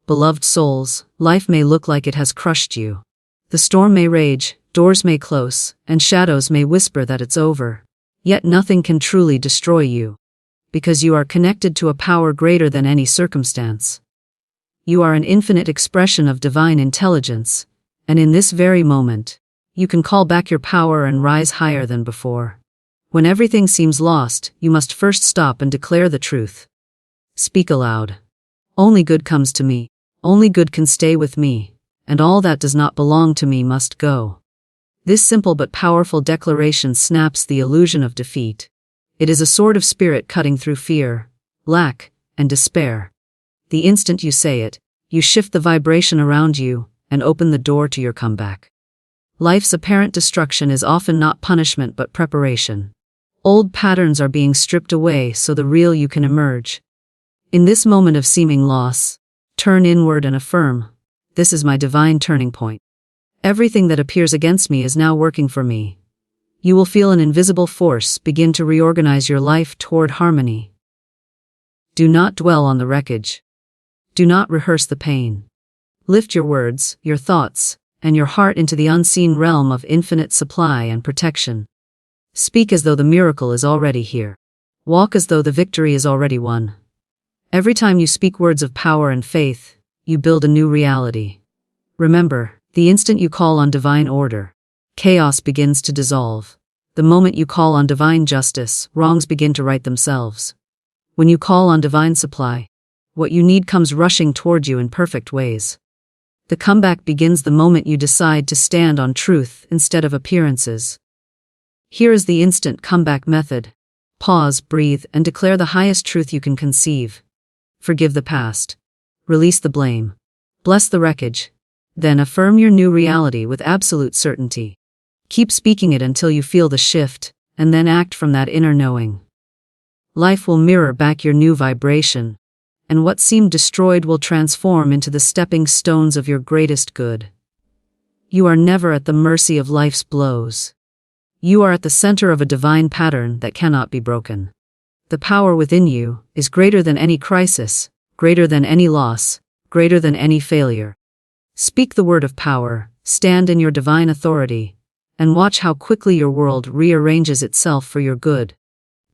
Beloved souls, life may look like it has crushed you. The storm may rage, doors may close, and shadows may whisper that it's over. Yet nothing can truly destroy you, because you are connected to a power greater than any circumstance. You are an infinite expression of divine intelligence, and in this very moment, you can call back your power and rise higher than before. When everything seems lost, you must first stop and declare the truth. Speak aloud. Only good comes to me, only good can stay with me, and all that does not belong to me must go. This simple but powerful declaration snaps the illusion of defeat. It is a sword of spirit cutting through fear, lack, and despair. The instant you say it, you shift the vibration around you and open the door to your comeback. Life's apparent destruction is often not punishment but preparation. Old patterns are being stripped away so the real you can emerge. In this moment of seeming loss, turn inward and affirm, "This is my divine turning point. Everything that appears against me is now working for me." You will feel an invisible force begin to reorganize your life toward harmony. Do not dwell on the wreckage. Do not rehearse the pain. Lift your words, your thoughts, and your heart into the unseen realm of infinite supply and protection. Speak as though the miracle is already here. Walk as though the victory is already won. Every time you speak words of power and faith, you build a new reality. Remember, the instant you call on divine order, chaos begins to dissolve. The moment you call on divine justice, wrongs begin to right themselves. When you call on divine supply, what you need comes rushing toward you in perfect ways. The comeback begins the moment you decide to stand on truth instead of appearances. Here is the instant comeback method. Pause, breathe, and declare the highest truth you can conceive. Forgive the past. Release the blame. Bless the wreckage. Then affirm your new reality with absolute certainty. Keep speaking it until you feel the shift, and then act from that inner knowing. Life will mirror back your new vibration, and what seemed destroyed will transform into the stepping stones of your greatest good. You are never at the mercy of life's blows. You are at the center of a divine pattern that cannot be broken. The power within you is greater than any crisis, greater than any loss, greater than any failure. Speak the word of power, stand in your divine authority, and watch how quickly your world rearranges itself for your good.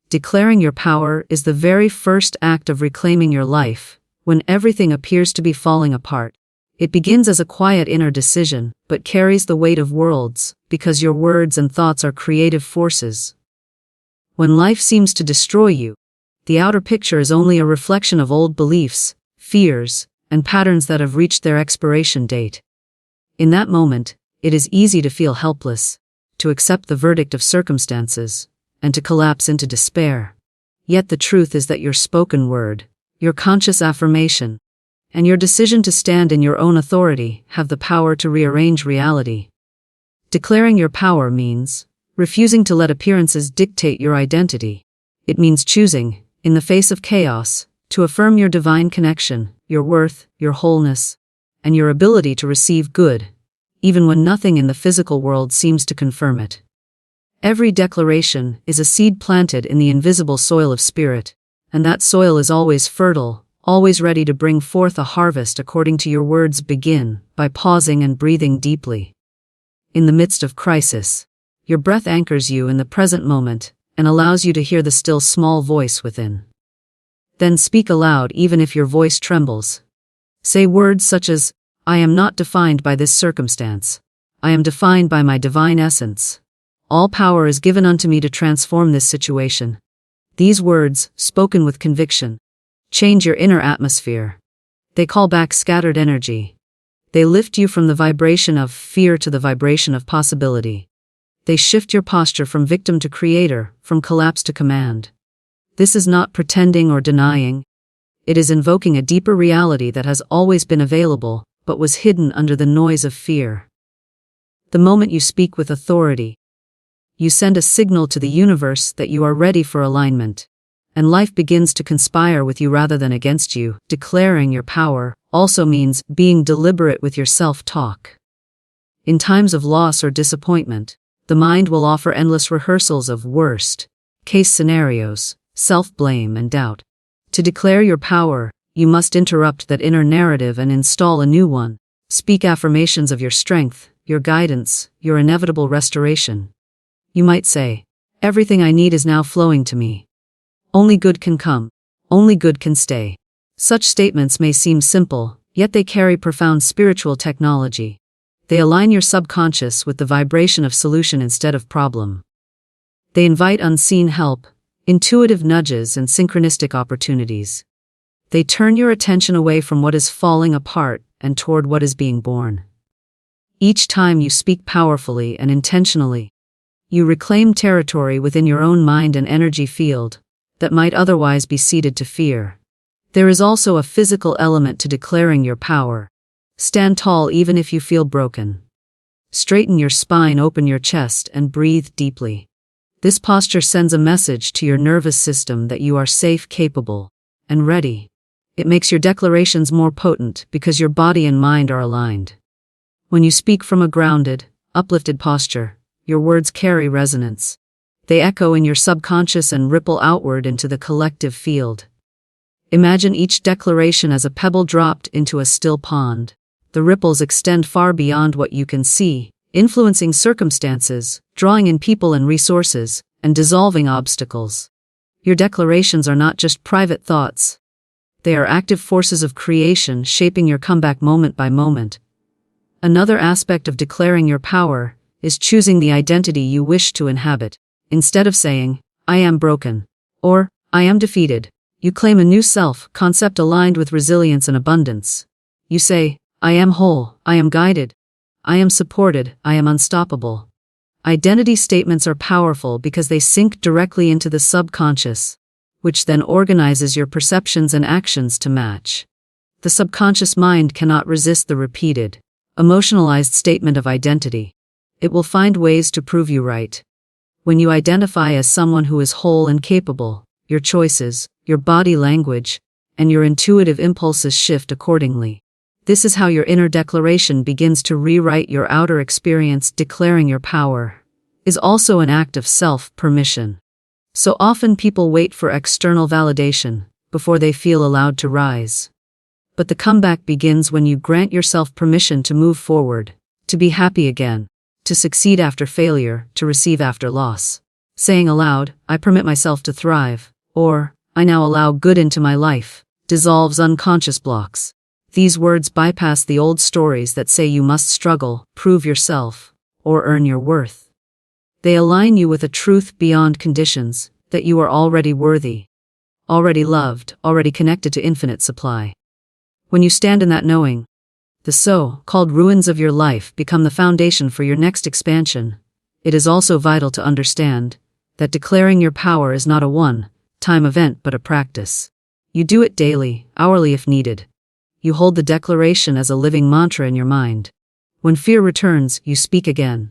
Declaring your power is the very first act of reclaiming your life. When everything appears to be falling apart, it begins as a quiet inner decision, but carries the weight of worlds, because your words and thoughts are creative forces. When life seems to destroy you, the outer picture is only a reflection of old beliefs, fears, and patterns that have reached their expiration date. In that moment, it is easy to feel helpless, to accept the verdict of circumstances, and to collapse into despair. Yet the truth is that your spoken word, your conscious affirmation, and your decision to stand in your own authority have the power to rearrange reality. Declaring your power means refusing to let appearances dictate your identity. It means choosing, in the face of chaos, to affirm your divine connection, your worth, your wholeness, and your ability to receive good, even when nothing in the physical world seems to confirm it. Every declaration is a seed planted in the invisible soil of spirit, and that soil is always fertile, always ready to bring forth a harvest according to your words. Begin by pausing and breathing deeply. In the midst of crisis, your breath anchors you in the present moment and allows you to hear the still small voice within. Then speak aloud even if your voice trembles. Say words such as, "I am not defined by this circumstance. I am defined by my divine essence. All power is given unto me to transform this situation." These words, spoken with conviction, change your inner atmosphere. They call back scattered energy. They lift you from the vibration of fear to the vibration of possibility. They shift your posture from victim to creator, from collapse to command. This is not pretending or denying. It is invoking a deeper reality that has always been available, but was hidden under the noise of fear. The moment you speak with authority, you send a signal to the universe that you are ready for alignment, and life begins to conspire with you rather than against you. Declaring your power also means being deliberate with your self-talk. In times of loss or disappointment, the mind will offer endless rehearsals of worst-case scenarios, self-blame and doubt. To declare your power, you must interrupt that inner narrative and install a new one. Speak affirmations of your strength, your guidance, your inevitable restoration. You might say, "Everything I need is now flowing to me. Only good can come. Only good can stay." Such statements may seem simple, yet they carry profound spiritual technology. They align your subconscious with the vibration of solution instead of problem. They invite unseen help, intuitive nudges, and synchronistic opportunities. They turn your attention away from what is falling apart and toward what is being born. Each time you speak powerfully and intentionally, you reclaim territory within your own mind and energy field that might otherwise be ceded to fear. There is also a physical element to declaring your power. Stand tall even if you feel broken. Straighten your spine, open your chest, and breathe deeply. This posture sends a message to your nervous system that you are safe, capable, and ready. It makes your declarations more potent because your body and mind are aligned. When you speak from a grounded, uplifted posture, your words carry resonance. They echo in your subconscious and ripple outward into the collective field. Imagine each declaration as a pebble dropped into a still pond. The ripples extend far beyond what you can see, influencing circumstances, drawing in people and resources, and dissolving obstacles. Your declarations are not just private thoughts. They are active forces of creation shaping your comeback moment by moment. Another aspect of declaring your power is choosing the identity you wish to inhabit. Instead of saying, "I am broken," or "I am defeated," you claim a new self-concept aligned with resilience and abundance. You say, "I am whole, I am guided, I am supported, I am unstoppable." Identity statements are powerful because they sink directly into the subconscious, which then organizes your perceptions and actions to match. The subconscious mind cannot resist the repeated, emotionalized statement of identity. It will find ways to prove you right. When you identify as someone who is whole and capable, your choices, your body language, and your intuitive impulses shift accordingly. This is how your inner declaration begins to rewrite your outer experience. Declaring your power is also an act of self-permission. So often people wait for external validation before they feel allowed to rise. But the comeback begins when you grant yourself permission to move forward, to be happy again, to succeed after failure, to receive after loss. Saying aloud, "I permit myself to thrive," or "I now allow good into my life," dissolves unconscious blocks. These words bypass the old stories that say you must struggle, prove yourself, or earn your worth. They align you with a truth beyond conditions, that you are already worthy, already loved, already connected to infinite supply. When you stand in that knowing, the so-called ruins of your life become the foundation for your next expansion. It is also vital to understand that declaring your power is not a one-time event but a practice. You do it daily, hourly if needed. You hold the declaration as a living mantra in your mind. When fear returns, you speak again.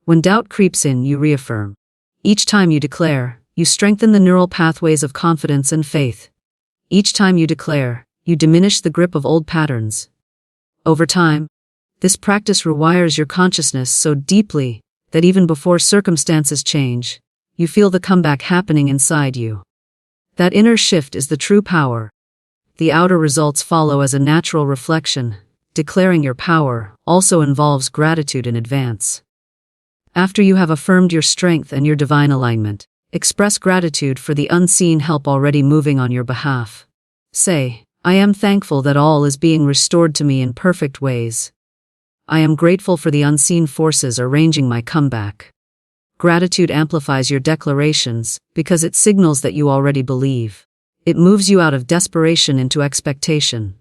When doubt creeps in, you reaffirm. Each time you declare, you strengthen the neural pathways of confidence and faith. Each time you declare, you diminish the grip of old patterns. Over time, this practice rewires your consciousness so deeply that even before circumstances change, you feel the comeback happening inside you. That inner shift is the true power. The outer results follow as a natural reflection. Declaring your power also involves gratitude in advance. After you have affirmed your strength and your divine alignment, express gratitude for the unseen help already moving on your behalf. Say, "I am thankful that all is being restored to me in perfect ways. I am grateful for the unseen forces arranging my comeback." Gratitude amplifies your declarations because it signals that you already believe. It moves you out of desperation into expectation.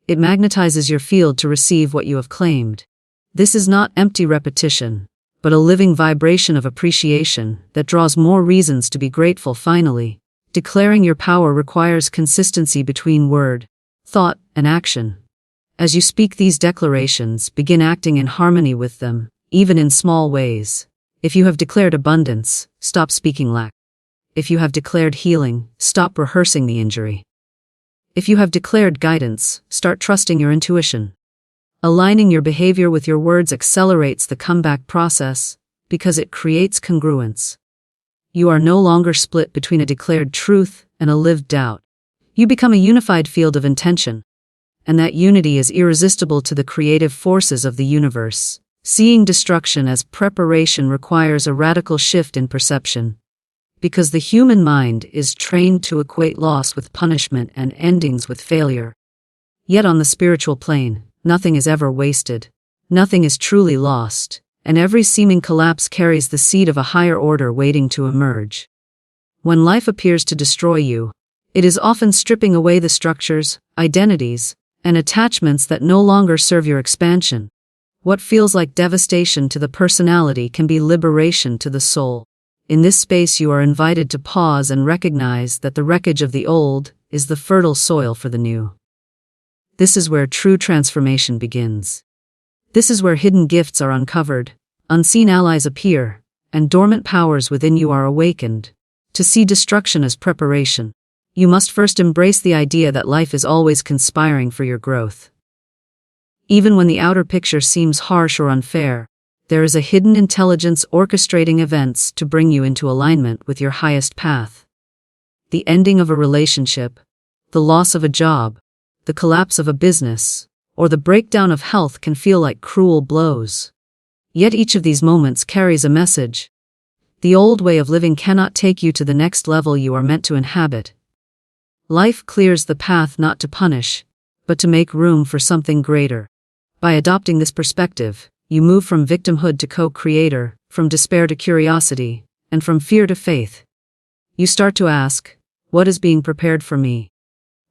It magnetizes your field to receive what you have claimed. This is not empty repetition, but a living vibration of appreciation that draws more reasons to be grateful. Finally, declaring your power requires consistency between word, thought, and action. As you speak these declarations, begin acting in harmony with them, even in small ways. If you have declared abundance, stop speaking lack. If you have declared healing, stop rehearsing the injury. If you have declared guidance, start trusting your intuition. Aligning your behavior with your words accelerates the comeback process because it creates congruence. You are no longer split between a declared truth and a lived doubt. You become a unified field of intention, and that unity is irresistible to the creative forces of the universe. Seeing destruction as preparation requires a radical shift in perception, because the human mind is trained to equate loss with punishment and endings with failure. Yet on the spiritual plane, nothing is ever wasted, nothing is truly lost, and every seeming collapse carries the seed of a higher order waiting to emerge. When life appears to destroy you, it is often stripping away the structures, identities, and attachments that no longer serve your expansion. What feels like devastation to the personality can be liberation to the soul. In this space you are invited to pause and recognize that the wreckage of the old is the fertile soil for the new. This is where true transformation begins. This is where hidden gifts are uncovered, unseen allies appear, and dormant powers within you are awakened. To see destruction as preparation, you must first embrace the idea that life is always conspiring for your growth. Even when the outer picture seems harsh or unfair, there is a hidden intelligence orchestrating events to bring you into alignment with your highest path. The ending of a relationship, the loss of a job, the collapse of a business, or the breakdown of health can feel like cruel blows. Yet each of these moments carries a message. The old way of living cannot take you to the next level you are meant to inhabit. Life clears the path not to punish, but to make room for something greater. By adopting this perspective, you move from victimhood to co-creator, from despair to curiosity, and from fear to faith. You start to ask, what is being prepared for me?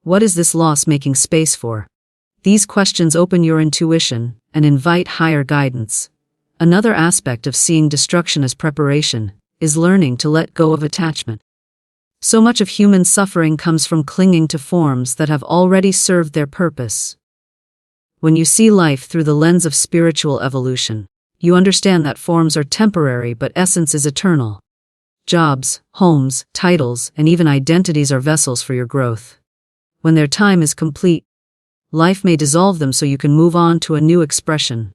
What is this loss making space for? These questions open your intuition and invite higher guidance. Another aspect of seeing destruction as preparation is learning to let go of attachment. So much of human suffering comes from clinging to forms that have already served their purpose. When you see life through the lens of spiritual evolution, you understand that forms are temporary but essence is eternal. Jobs, homes, titles, and even identities are vessels for your growth. When their time is complete, life may dissolve them so you can move on to a new expression.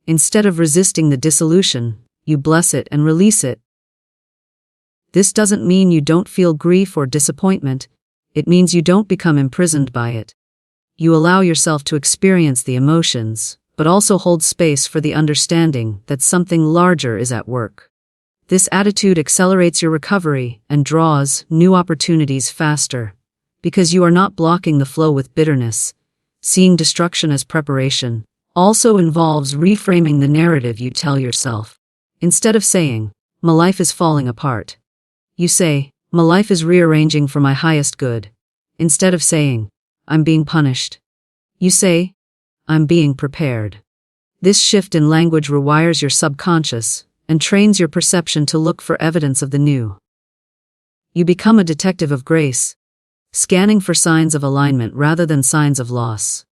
Instead of resisting the dissolution, you bless it and release it. This doesn't mean you don't feel grief or disappointment, it means you don't become imprisoned by it. You allow yourself to experience the emotions, but also hold space for the understanding that something larger is at work. This attitude accelerates your recovery and draws new opportunities faster, because you are not blocking the flow with bitterness. Seeing destruction as preparation also involves reframing the narrative you tell yourself. Instead of saying, "My life is falling apart," you say, "My life is rearranging for my highest good." Instead of saying, "I'm being punished," you say, "I'm being prepared." This shift in language rewires your subconscious and trains your perception to look for evidence of the new. You become a detective of grace, scanning for signs of alignment rather than signs of loss.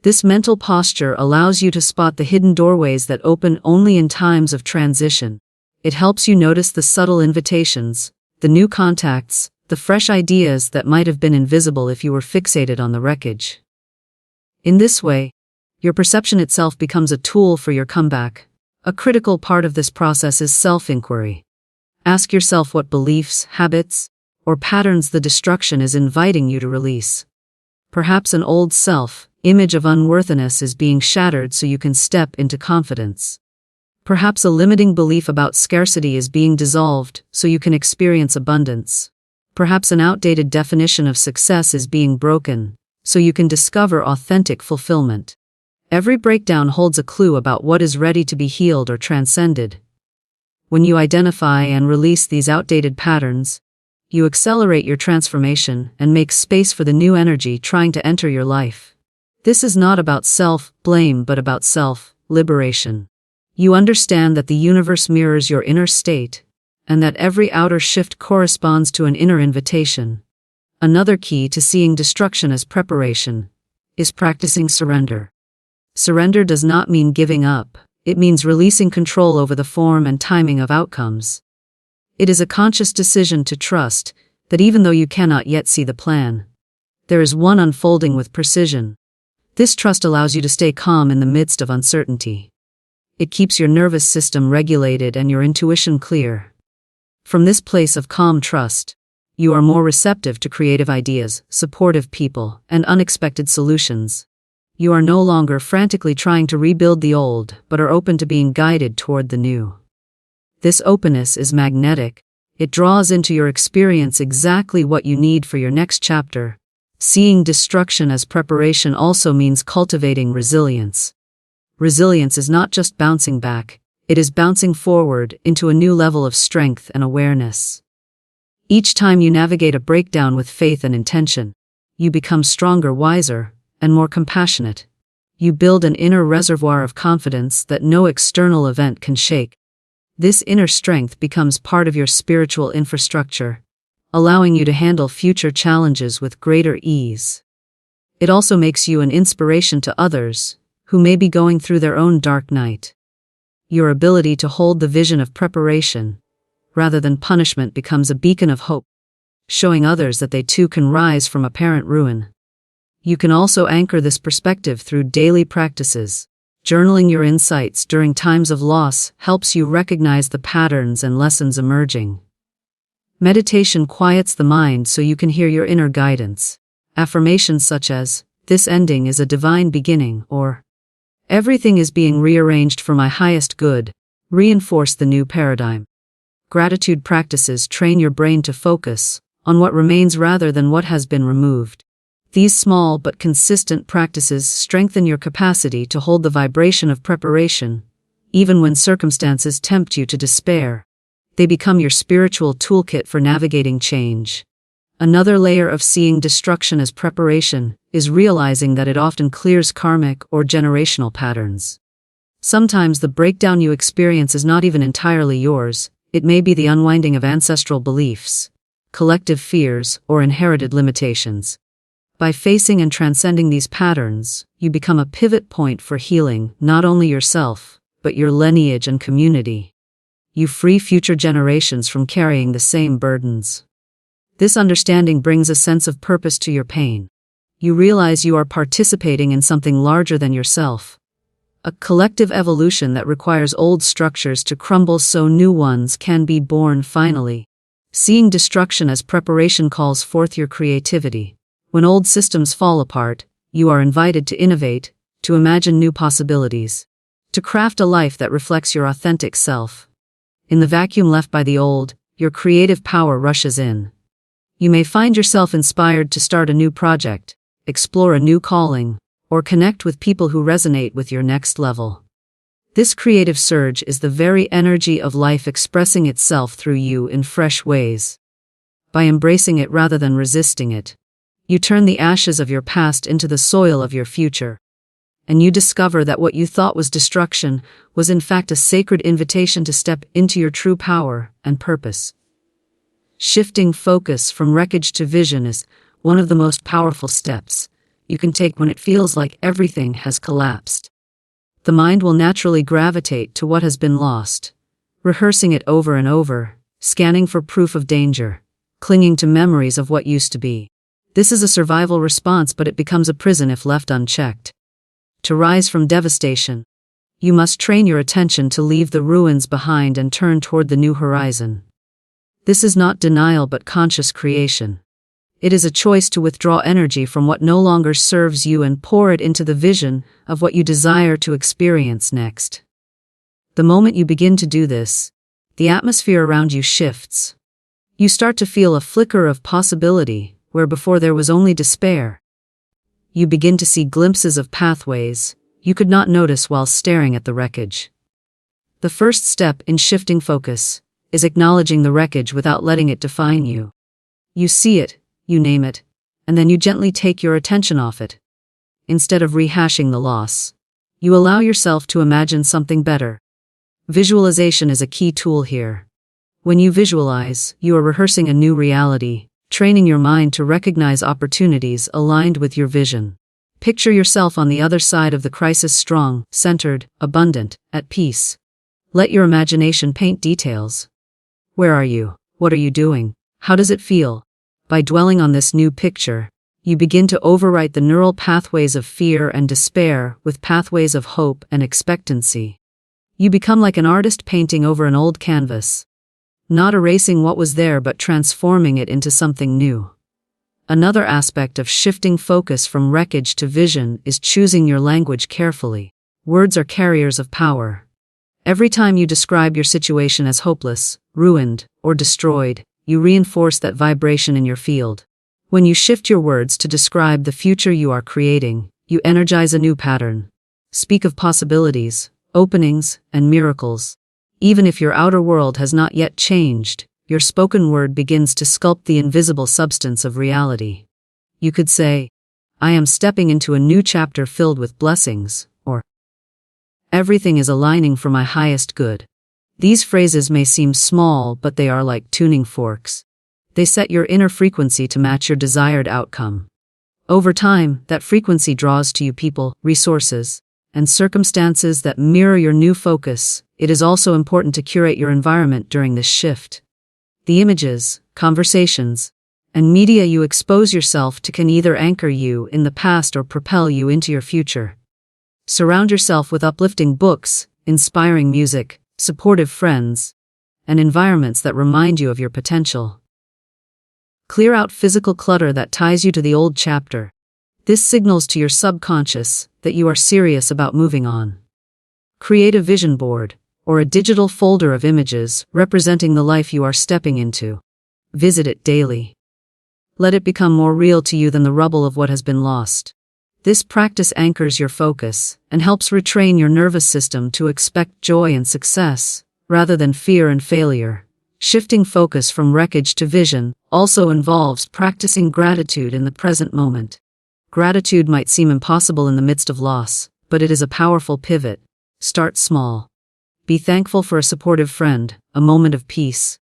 This mental posture allows you to spot the hidden doorways that open only in times of transition. It helps you notice the subtle invitations, the new contacts, the fresh ideas that might have been invisible if you were fixated on the wreckage. In this way, your perception itself becomes a tool for your comeback. A critical part of this process is self-inquiry. Ask yourself what beliefs, habits, or patterns the destruction is inviting you to release. Perhaps an old self-image of unworthiness is being shattered so you can step into confidence. Perhaps a limiting belief about scarcity is being dissolved so you can experience abundance. Perhaps an outdated definition of success is being broken so you can discover authentic fulfillment. Every breakdown holds a clue about what is ready to be healed or transcended. When you identify and release these outdated patterns, you accelerate your transformation and make space for the new energy trying to enter your life. This is not about self-blame but about self-liberation. You understand that the universe mirrors your inner state, and that every outer shift corresponds to an inner invitation. Another key to seeing destruction as preparation is practicing surrender. Surrender does not mean giving up, it means releasing control over the form and timing of outcomes. It is a conscious decision to trust that even though you cannot yet see the plan, there is one unfolding with precision. This trust allows you to stay calm in the midst of uncertainty. It keeps your nervous system regulated and your intuition clear. From this place of calm trust, You are more receptive to creative ideas, supportive people, and unexpected solutions. You are no longer frantically trying to rebuild the old, but are open to being guided toward the new. This openness is magnetic. It draws into your experience exactly what you need for your next chapter. Seeing destruction as preparation also means cultivating resilience. Resilience is not just bouncing back, it is bouncing forward into a new level of strength and awareness. Each time you navigate a breakdown with faith and intention, you become stronger, wiser, and more compassionate. You build an inner reservoir of confidence that no external event can shake. This inner strength becomes part of your spiritual infrastructure, allowing you to handle future challenges with greater ease. It also makes you an inspiration to others who may be going through their own dark night. Your ability to hold the vision of preparation, rather than punishment, becomes a beacon of hope, showing others that they too can rise from apparent ruin. You can also anchor this perspective through daily practices. Journaling your insights during times of loss helps you recognize the patterns and lessons emerging. Meditation quiets the mind so you can hear your inner guidance. Affirmations such as, "This ending is a divine beginning," or "Everything is being rearranged for my highest good," reinforce the new paradigm. Gratitude practices train your brain to focus on what remains rather than what has been removed. These small but consistent practices strengthen your capacity to hold the vibration of preparation, even when circumstances tempt you to despair. They become your spiritual toolkit for navigating change. Another layer of seeing destruction as preparation is realizing that it often clears karmic or generational patterns. Sometimes the breakdown you experience is not even entirely yours. It may be the unwinding of ancestral beliefs, collective fears, or inherited limitations. By facing and transcending these patterns, you become a pivot point for healing not only yourself, but your lineage and community. You free future generations from carrying the same burdens. This understanding brings a sense of purpose to your pain. You realize you are participating in something larger than yourself. A collective evolution that requires old structures to crumble so new ones can be born finally. Seeing destruction as preparation calls forth your creativity. When old systems fall apart, you are invited to innovate, to imagine new possibilities, to craft a life that reflects your authentic self. In the vacuum left by the old, your creative power rushes in. You may find yourself inspired to start a new project, explore a new calling, or connect with people who resonate with your next level. This creative surge is the very energy of life expressing itself through you in fresh ways. By embracing it rather than resisting it, you turn the ashes of your past into the soil of your future. And you discover that what you thought was destruction was in fact a sacred invitation to step into your true power and purpose. Shifting focus from wreckage to vision is one of the most powerful steps you can take when it feels like everything has collapsed. The mind will naturally gravitate to what has been lost, rehearsing it over and over, scanning for proof of danger, clinging to memories of what used to be. This is a survival response, but it becomes a prison if left unchecked. To rise from devastation, you must train your attention to leave the ruins behind and turn toward the new horizon. This is not denial but conscious creation. It is a choice to withdraw energy from what no longer serves you and pour it into the vision of what you desire to experience next. The moment you begin to do this, the atmosphere around you shifts. You start to feel a flicker of possibility where before there was only despair. You begin to see glimpses of pathways you could not notice while staring at the wreckage. The first step in shifting focus is acknowledging the wreckage without letting it define you. You see it, you name it, and then you gently take your attention off it. Instead of rehashing the loss, you allow yourself to imagine something better. Visualization is a key tool here. When you visualize, you are rehearsing a new reality, training your mind to recognize opportunities aligned with your vision. Picture yourself on the other side of the crisis, strong, centered, abundant, at peace. Let your imagination paint details. Where are you? What are you doing? How does it feel? By dwelling on this new picture, you begin to overwrite the neural pathways of fear and despair with pathways of hope and expectancy. You become like an artist painting over an old canvas. not erasing what was there but transforming it into something new. Another aspect of shifting focus from wreckage to vision is choosing your language carefully. Words are carriers of power. Every time you describe your situation as hopeless, ruined, or destroyed, you reinforce that vibration in your field. When you shift your words to describe the future you are creating, you energize a new pattern. Speak of possibilities, openings, and miracles. Even if your outer world has not yet changed, your spoken word begins to sculpt the invisible substance of reality. You could say, "I am stepping into a new chapter filled with blessings," or "Everything is aligning for my highest good." These phrases may seem small, but they are like tuning forks. They set your inner frequency to match your desired outcome. Over time, that frequency draws to you people, resources, and circumstances that mirror your new focus. It is also important to curate your environment during this shift. The images, conversations, and media you expose yourself to can either anchor you in the past or propel you into your future. Surround yourself with uplifting books, inspiring music, supportive friends, and environments that remind you of your potential. Clear out physical clutter that ties you to the old chapter. This signals to your subconscious that you are serious about moving on. Create a vision board, or a digital folder of images representing the life you are stepping into. Visit it daily. Let it become more real to you than the rubble of what has been lost. This practice anchors your focus and helps retrain your nervous system to expect joy and success, rather than fear and failure. Shifting focus from wreckage to vision also involves practicing gratitude in the present moment. Gratitude might seem impossible in the midst of loss, but it is a powerful pivot. Start small. Be thankful for a supportive friend, a moment of peace,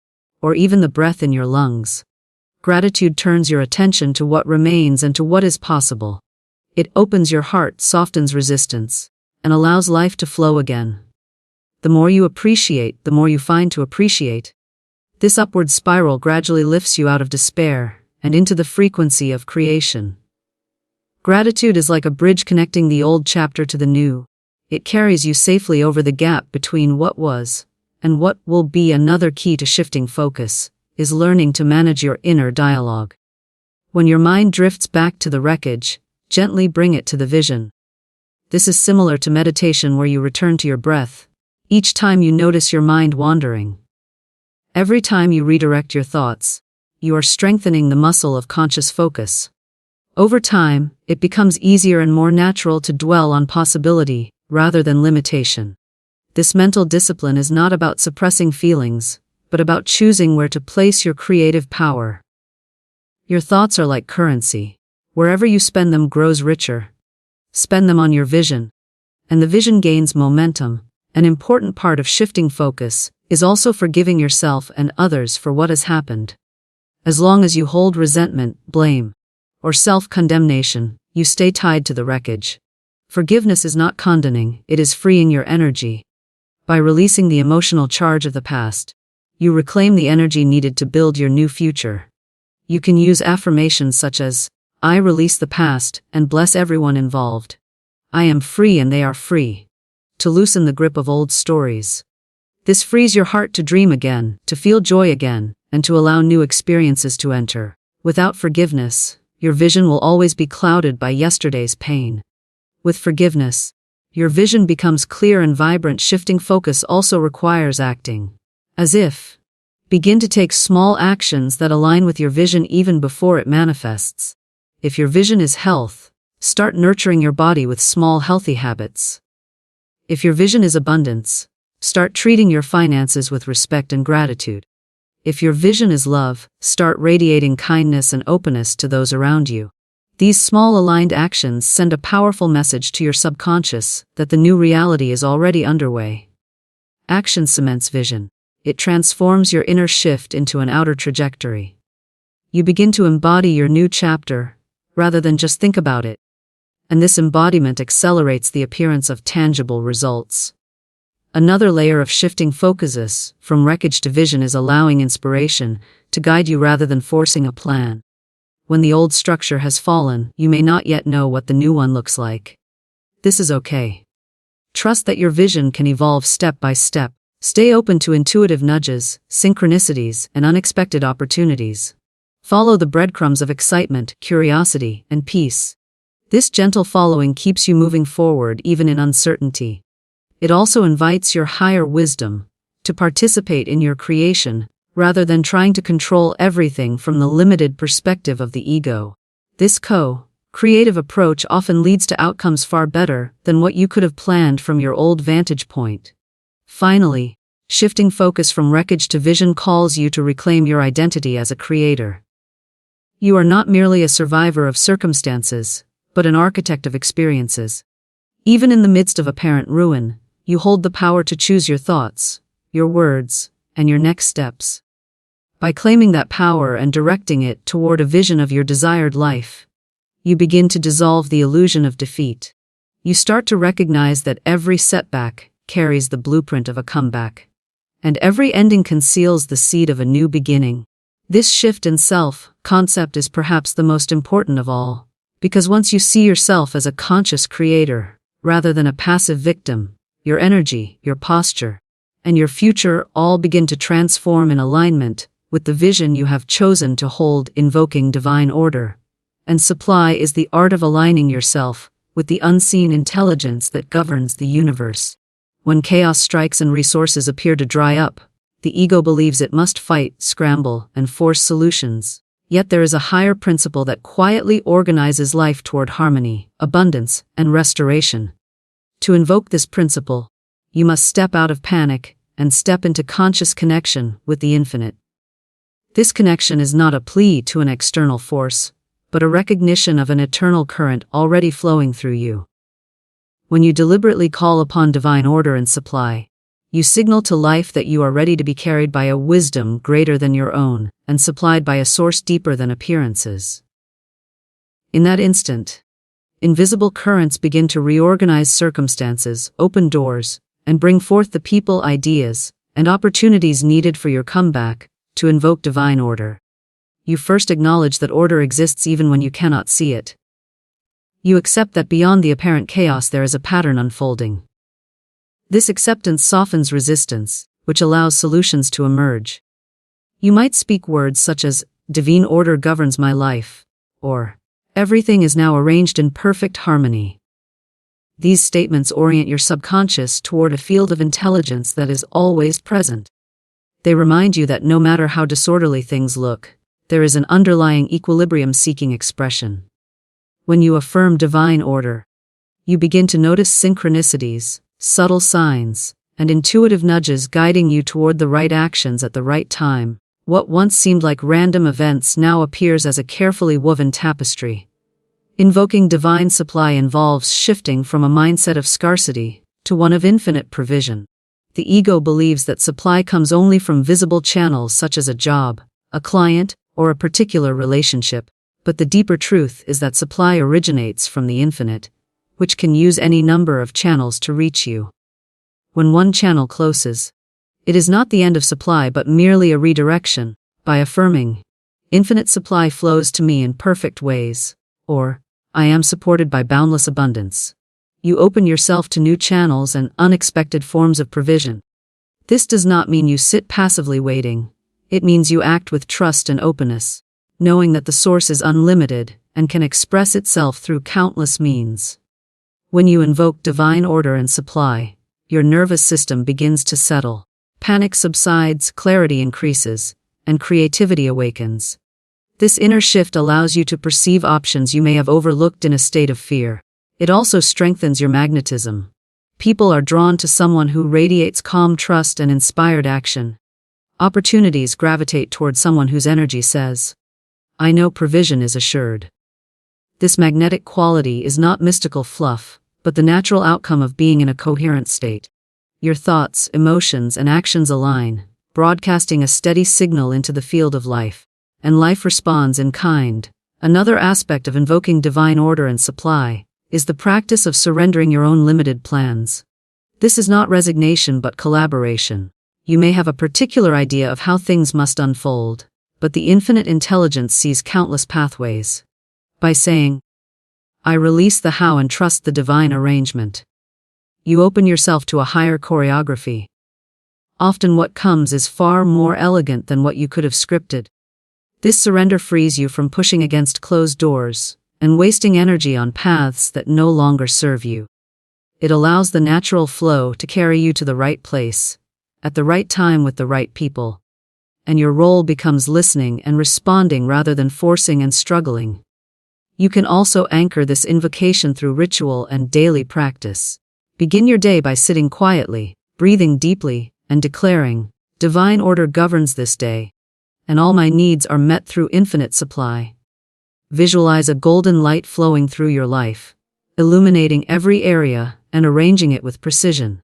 or even the breath in your lungs. Gratitude turns your attention to what remains and to what is possible. It opens your heart, softens resistance, and allows life to flow again. The more you appreciate, the more you find to appreciate. This upward spiral gradually lifts you out of despair and into the frequency of creation. Gratitude is like a bridge connecting the old chapter to the new. It carries you safely over the gap between what was and what will be. Another key to shifting focus is learning to manage your inner dialogue. When your mind drifts back to the wreckage, gently bring it to the vision. This is similar to meditation, where you return to your breath each time you notice your mind wandering. Every time you redirect your thoughts, you are strengthening the muscle of conscious focus. Over time, it becomes easier and more natural to dwell on possibility rather than limitation. This mental discipline is not about suppressing feelings, but about choosing where to place your creative power. Your thoughts are like currency. Wherever you spend them grows richer. Spend them on your vision, and the vision gains momentum. An important part of shifting focus is also forgiving yourself and others for what has happened. As long as you hold resentment, blame, or self-condemnation, you stay tied to the wreckage. Forgiveness is not condoning, it is freeing your energy. By releasing the emotional charge of the past, you reclaim the energy needed to build your new future. You can use affirmations such as, "I release the past and bless everyone involved. I am free and they are free," to loosen the grip of old stories. This frees your heart to dream again, to feel joy again, and to allow new experiences to enter. Without forgiveness, your vision will always be clouded by yesterday's pain. With forgiveness, your vision becomes clear and vibrant. Shifting focus also requires acting. As if. Begin to take small actions that align with your vision even before it manifests. If your vision is health, start nurturing your body with small healthy habits. If your vision is abundance, start treating your finances with respect and gratitude. If your vision is love, start radiating kindness and openness to those around you. These small aligned actions send a powerful message to your subconscious that the new reality is already underway. Action cements vision. It transforms your inner shift into an outer trajectory. You begin to embody your new chapter, rather than just think about it. And this embodiment accelerates the appearance of tangible results. Another layer of shifting focuses from wreckage to vision is allowing inspiration to guide you rather than forcing a plan. When the old structure has fallen, you may not yet know what the new one looks like. This is okay. Trust that your vision can evolve step by step. Stay open to intuitive nudges, synchronicities, and unexpected opportunities. Follow the breadcrumbs of excitement, curiosity, and peace. This gentle following keeps you moving forward even in uncertainty. It also invites your higher wisdom to participate in your creation, rather than trying to control everything from the limited perspective of the ego. This creative approach often leads to outcomes far better than what you could have planned from your old vantage point. Finally, shifting focus from wreckage to vision calls you to reclaim your identity as a creator. You are not merely a survivor of circumstances, but an architect of experiences. Even in the midst of apparent ruin, you hold the power to choose your thoughts, your words, and your next steps. By claiming that power and directing it toward a vision of your desired life, you begin to dissolve the illusion of defeat. You start to recognize that every setback carries the blueprint of a comeback, and every ending conceals the seed of a new beginning. This shift in self-concept is perhaps the most important of all, because once you see yourself as a conscious creator, rather than a passive victim, your energy, your posture, and your future all begin to transform in alignment with the vision you have chosen to hold. Invoking divine order and supply is the art of aligning yourself with the unseen intelligence that governs the universe. When chaos strikes and resources appear to dry up, the ego believes it must fight, scramble, and force solutions. Yet there is a higher principle that quietly organizes life toward harmony, abundance, and restoration. To invoke this principle, you must step out of panic and step into conscious connection with the infinite. This connection is not a plea to an external force, but a recognition of an eternal current already flowing through you. When you deliberately call upon divine order and supply, you signal to life that you are ready to be carried by a wisdom greater than your own and supplied by a source deeper than appearances. In that instant, invisible currents begin to reorganize circumstances, open doors, and bring forth the people, ideas, and opportunities needed for your comeback. To invoke divine order, you first acknowledge that order exists even when you cannot see it. You accept that beyond the apparent chaos there is a pattern unfolding. This acceptance softens resistance, which allows solutions to emerge. You might speak words such as, "Divine order governs my life," or, "Everything is now arranged in perfect harmony." These statements orient your subconscious toward a field of intelligence that is always present. They remind you that no matter how disorderly things look, there is an underlying equilibrium seeking expression. When you affirm divine order, you begin to notice synchronicities, subtle signs, and intuitive nudges guiding you toward the right actions at the right time. What once seemed like random events now appears as a carefully woven tapestry. Invoking divine supply involves shifting from a mindset of scarcity to one of infinite provision. The ego believes that supply comes only from visible channels such as a job, a client, or a particular relationship, but the deeper truth is that supply originates from the infinite, which can use any number of channels to reach you. When one channel closes, it is not the end of supply but merely a redirection. By affirming, "Infinite supply flows to me in perfect ways," or, "I am supported by boundless abundance," you open yourself to new channels and unexpected forms of provision. This does not mean you sit passively waiting. It means you act with trust and openness, knowing that the source is unlimited and can express itself through countless means. When you invoke divine order and supply, your nervous system begins to settle. Panic subsides, clarity increases, and creativity awakens. This inner shift allows you to perceive options you may have overlooked in a state of fear. It also strengthens your magnetism. People are drawn to someone who radiates calm trust and inspired action. Opportunities gravitate toward someone whose energy says, "I know provision is assured." This magnetic quality is not mystical fluff, but the natural outcome of being in a coherent state. Your thoughts, emotions, and actions align, broadcasting a steady signal into the field of life, and life responds in kind. Another aspect of invoking divine order and supply is the practice of surrendering your own limited plans. This is not resignation but collaboration. You may have a particular idea of how things must unfold, but the infinite intelligence sees countless pathways. By saying, "I release the how and trust the divine arrangement," you open yourself to a higher choreography. often what comes is far more elegant than what you could have scripted. This surrender frees you from pushing against closed doors and wasting energy on paths that no longer serve you. It allows the natural flow to carry you to the right place, at the right time with the right people. And your role becomes listening and responding rather than forcing and struggling. You can also anchor this invocation through ritual and daily practice. Begin your day by sitting quietly, breathing deeply, and declaring, "Divine order governs this day, and all my needs are met through infinite supply." Visualize a golden light flowing through your life, illuminating every area and arranging it with precision.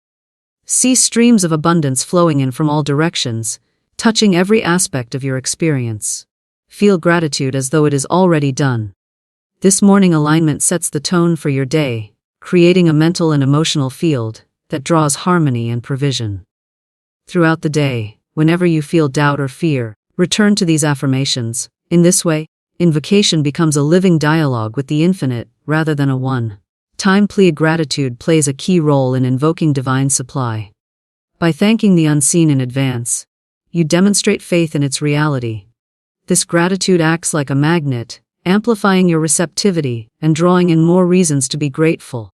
See streams of abundance flowing in from all directions, touching every aspect of your experience. Feel gratitude as though it is already done. This morning alignment sets the tone for your day, creating a mental and emotional field that draws harmony and provision. Throughout the day, whenever you feel doubt or fear, return to these affirmations. In this way, invocation becomes a living dialogue with the infinite rather than a one-time plea. Gratitude plays a key role in invoking divine supply. By thanking the unseen in advance, you demonstrate faith in its reality. This gratitude acts like a magnet, amplifying your receptivity and drawing in more reasons to be grateful.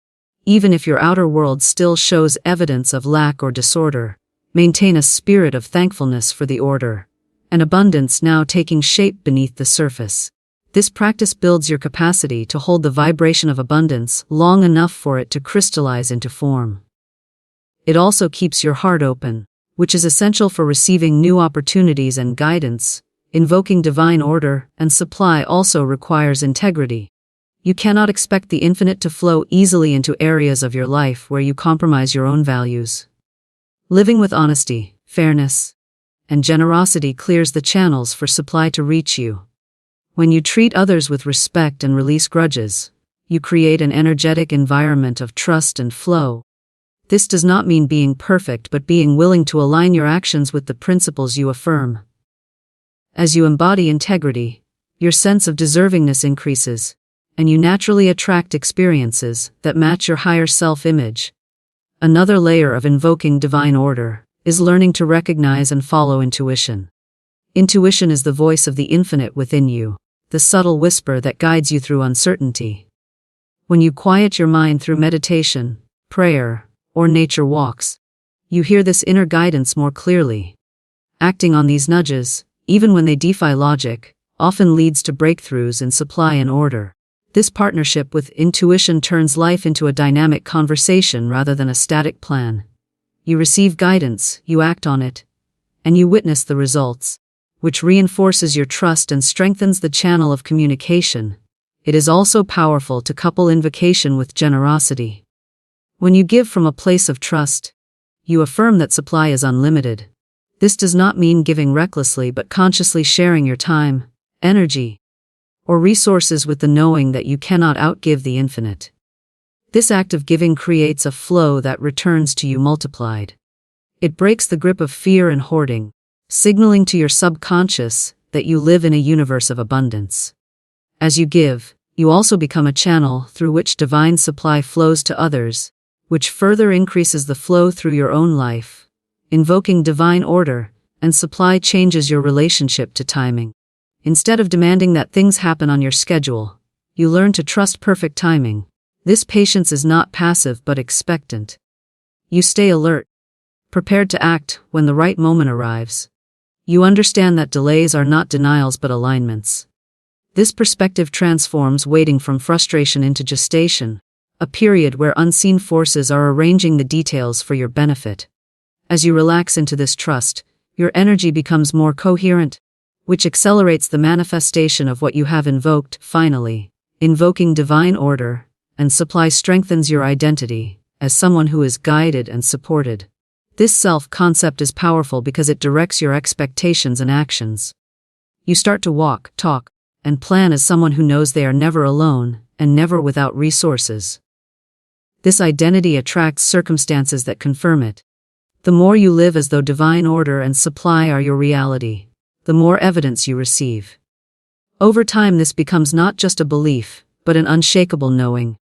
Even if your outer world still shows evidence of lack or disorder, maintain a spirit of thankfulness for the order and abundance now taking shape beneath the surface. This practice builds your capacity to hold the vibration of abundance long enough for it to crystallize into form. It also keeps your heart open, which is essential for receiving new opportunities and guidance. Invoking divine order and supply also requires integrity. You cannot expect the infinite to flow easily into areas of your life where you compromise your own values. Living with honesty, fairness, and generosity clears the channels for supply to reach you. When you treat others with respect and release grudges, you create an energetic environment of trust and flow. This does not mean being perfect but being willing to align your actions with the principles you affirm. As you embody integrity, your sense of deservingness increases, and you naturally attract experiences that match your higher self-image. Another layer of invoking divine order is learning to recognize and follow intuition. Intuition is the voice of the infinite within you, the subtle whisper that guides you through uncertainty. When you quiet your mind through meditation, prayer, or nature walks, you hear this inner guidance more clearly. Acting on these nudges, even when they defy logic, often leads to breakthroughs in supply and order. This partnership with intuition turns life into a dynamic conversation rather than a static plan. You receive guidance, you act on it, and you witness the results, which reinforces your trust and strengthens the channel of communication. It is also powerful to couple invocation with generosity. When you give from a place of trust, you affirm that supply is unlimited. This does not mean giving recklessly but consciously sharing your time, energy, or resources with the knowing that you cannot outgive the infinite. This act of giving creates a flow that returns to you multiplied. It breaks the grip of fear and hoarding, signaling to your subconscious that you live in a universe of abundance. As you give, you also become a channel through which divine supply flows to others, which further increases the flow through your own life. Invoking divine order and supply changes your relationship to timing. Instead of demanding that things happen on your schedule, you learn to trust perfect timing. This patience is not passive but expectant. You stay alert, prepared to act when the right moment arrives. You understand that delays are not denials but alignments. This perspective transforms waiting from frustration into gestation, a period where unseen forces are arranging the details for your benefit. As you relax into this trust, your energy becomes more coherent, which accelerates the manifestation of what you have invoked. Finally, invoking divine order and supply strengthens your identity as someone who is guided and supported. This self-concept is powerful because it directs your expectations and actions. You start to walk, talk, and plan as someone who knows they are never alone and never without resources. This identity attracts circumstances that confirm it. The more you live as though divine order and supply are your reality, the more evidence you receive. Over time, this becomes not just a belief, but an unshakable knowing.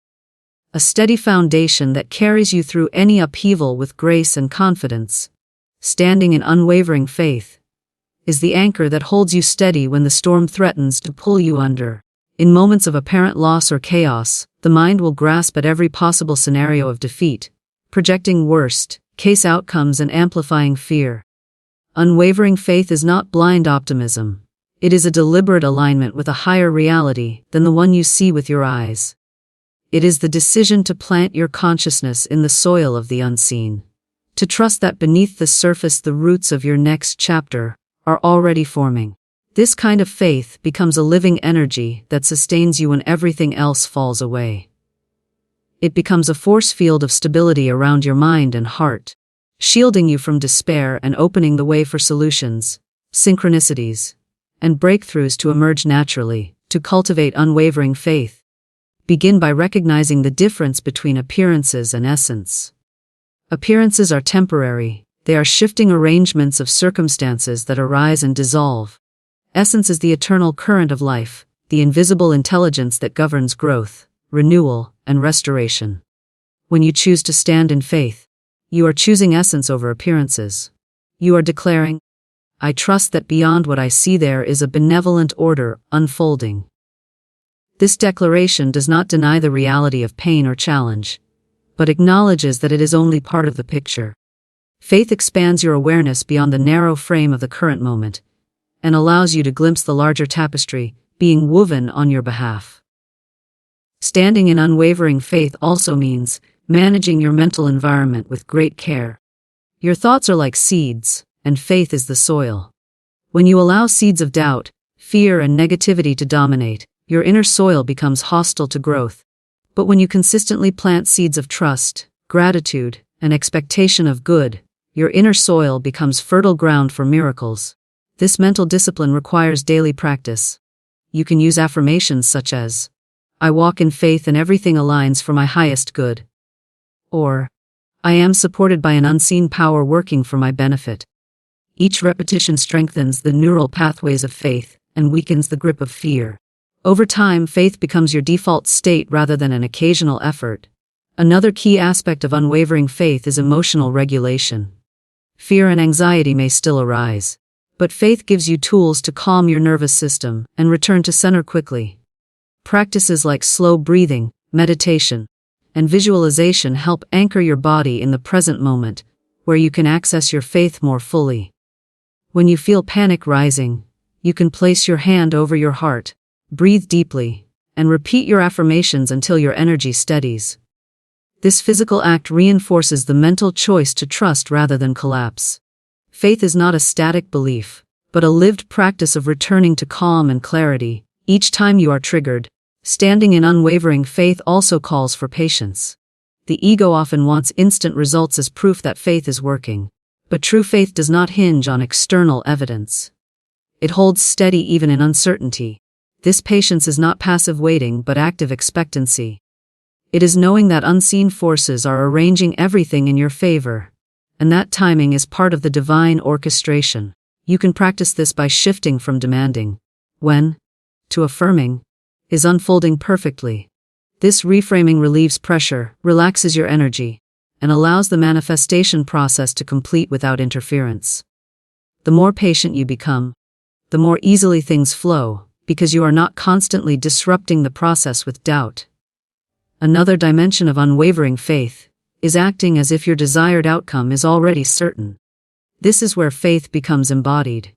A steady foundation that carries you through any upheaval with grace and confidence. standing in unwavering faith, is the anchor that holds you steady when the storm threatens to pull you under. In moments of apparent loss or chaos, the mind will grasp at every possible scenario of defeat, projecting worst-case outcomes and amplifying fear. Unwavering faith is not blind optimism. It is a deliberate alignment with a higher reality than the one you see with your eyes. It is the decision to plant your consciousness in the soil of the unseen, to trust that beneath the surface the roots of your next chapter are already forming. This kind of faith becomes a living energy that sustains you when everything else falls away. It becomes a force field of stability around your mind and heart, shielding you from despair and opening the way for solutions, synchronicities, and breakthroughs to emerge naturally. To cultivate unwavering faith, begin by recognizing the difference between appearances and essence. Appearances are temporary. They are shifting arrangements of circumstances that arise and dissolve. Essence is the eternal current of life, the invisible intelligence that governs growth, renewal, and restoration. When you choose to stand in faith, you are choosing essence over appearances. You are declaring, "I trust that beyond what I see there is a benevolent order unfolding." This declaration does not deny the reality of pain or challenge, but acknowledges that it is only part of the picture. Faith expands your awareness beyond the narrow frame of the current moment, and allows you to glimpse the larger tapestry being woven on your behalf. Standing in unwavering faith also means managing your mental environment with great care. Your thoughts are like seeds, and faith is the soil. When you allow seeds of doubt, fear, and negativity to dominate, your inner soil becomes hostile to growth. But when you consistently plant seeds of trust, gratitude, and expectation of good, your inner soil becomes fertile ground for miracles. This mental discipline requires daily practice. You can use affirmations such as, "I walk in faith and everything aligns for my highest good," or, "I am supported by an unseen power working for my benefit." Each repetition strengthens the neural pathways of faith and weakens the grip of fear. Over time, faith becomes your default state rather than an occasional effort. Another key aspect of unwavering faith is emotional regulation. Fear and anxiety may still arise, but faith gives you tools to calm your nervous system and return to center quickly. Practices like slow breathing, meditation, and visualization help anchor your body in the present moment, where you can access your faith more fully. When you feel panic rising, you can place your hand over your heart, breathe deeply, and repeat your affirmations until your energy steadies. This physical act reinforces the mental choice to trust rather than collapse. Faith is not a static belief, but a lived practice of returning to calm and clarity each time you are triggered. Standing in unwavering faith also calls for patience. The ego often wants instant results as proof that faith is working, but true faith does not hinge on external evidence. It holds steady even in uncertainty. This patience is not passive waiting but active expectancy. It is knowing that unseen forces are arranging everything in your favor, and that timing is part of the divine orchestration. You can practice this by shifting from demanding when to affirming is unfolding perfectly. This reframing relieves pressure, relaxes your energy, and allows the manifestation process to complete without interference. The more patient you become, the more easily things flow, because you are not constantly disrupting the process with doubt. Another dimension of unwavering faith is acting as if your desired outcome is already certain. This is where faith becomes embodied.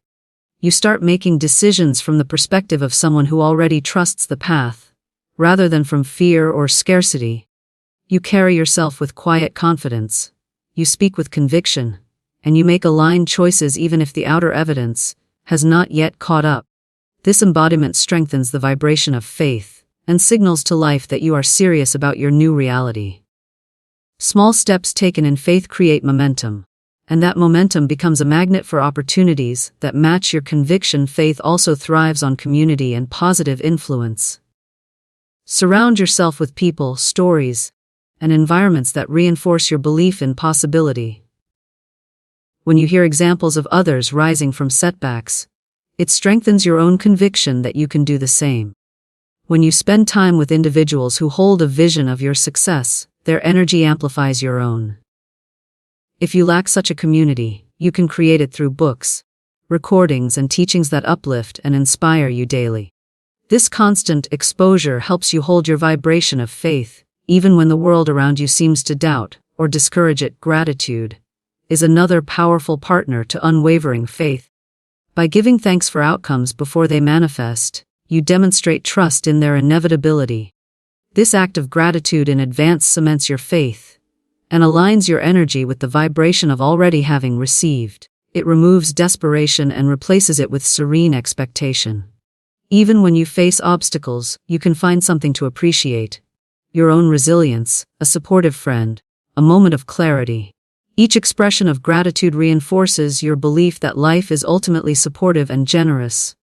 You start making decisions from the perspective of someone who already trusts the path, rather than from fear or scarcity. You carry yourself with quiet confidence, you speak with conviction, and you make aligned choices even if the outer evidence has not yet caught up. This embodiment strengthens the vibration of faith and signals to life that you are serious about your new reality. Small steps taken in faith create momentum, and that momentum becomes a magnet for opportunities that match your conviction. Faith also thrives on community and positive influence. Surround yourself with people, stories, and environments that reinforce your belief in possibility. When you hear examples of others rising from setbacks, it strengthens your own conviction that you can do the same. When you spend time with individuals who hold a vision of your success, their energy amplifies your own. If you lack such a community, you can create it through books, recordings, and teachings that uplift and inspire you daily. This constant exposure helps you hold your vibration of faith, even when the world around you seems to doubt or discourage it. Gratitude is another powerful partner to unwavering faith. By giving thanks for outcomes before they manifest, you demonstrate trust in their inevitability. This act of gratitude in advance cements your faith and aligns your energy with the vibration of already having received. It removes desperation and replaces it with serene expectation. Even when you face obstacles, you can find something to appreciate. Your own resilience, a supportive friend, a moment of clarity. Each expression of gratitude reinforces your belief that life is ultimately supportive and generous.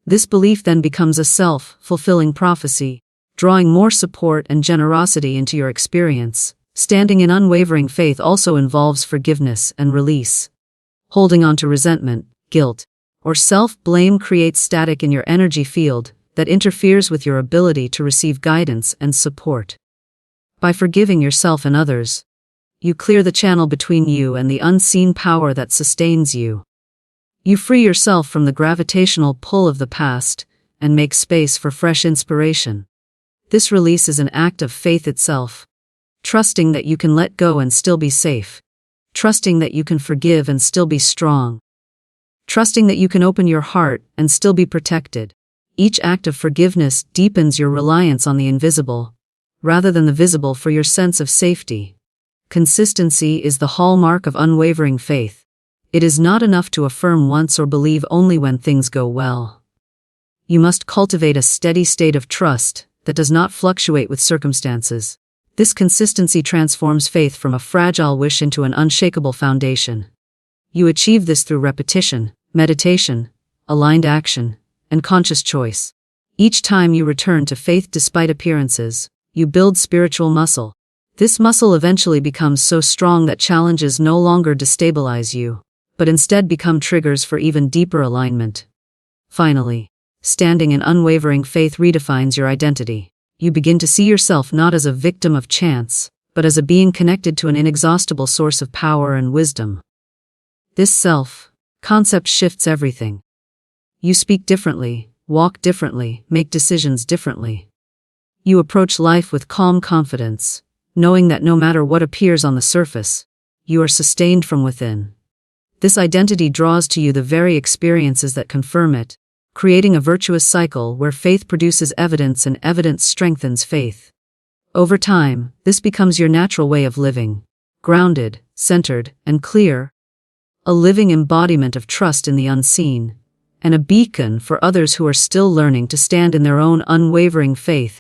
This belief then becomes a self-fulfilling prophecy, drawing more support and generosity into your experience. Standing in unwavering faith also involves forgiveness and release. Holding on to resentment, guilt, or self-blame creates static in your energy field that interferes with your ability to receive guidance and support. By forgiving yourself and others, you clear the channel between you and the unseen power that sustains you. You free yourself from the gravitational pull of the past and make space for fresh inspiration. This release is an act of faith itself, trusting that you can let go and still be safe, trusting that you can forgive and still be strong, trusting that you can open your heart and still be protected. Each act of forgiveness deepens your reliance on the invisible, rather than the visible, for your sense of safety. Consistency is the hallmark of unwavering faith. It is not enough to affirm once or believe only when things go well. You must cultivate a steady state of trust that does not fluctuate with circumstances. This consistency transforms faith from a fragile wish into an unshakable foundation. You achieve this through repetition, meditation, aligned action, and conscious choice. Each time you return to faith despite appearances, you build spiritual muscle. This muscle eventually becomes so strong that challenges no longer destabilize you, but instead become triggers for even deeper alignment. Finally, standing in unwavering faith redefines your identity. You begin to see yourself not as a victim of chance, but as a being connected to an inexhaustible source of power and wisdom. This self-concept shifts everything. You speak differently, walk differently, make decisions differently. You approach life with calm confidence, knowing that no matter what appears on the surface, you are sustained from within. This identity draws to you the very experiences that confirm it, creating a virtuous cycle where faith produces evidence and evidence strengthens faith. Over time, this becomes your natural way of living, grounded, centered, and clear, a living embodiment of trust in the unseen, and a beacon for others who are still learning to stand in their own unwavering faith.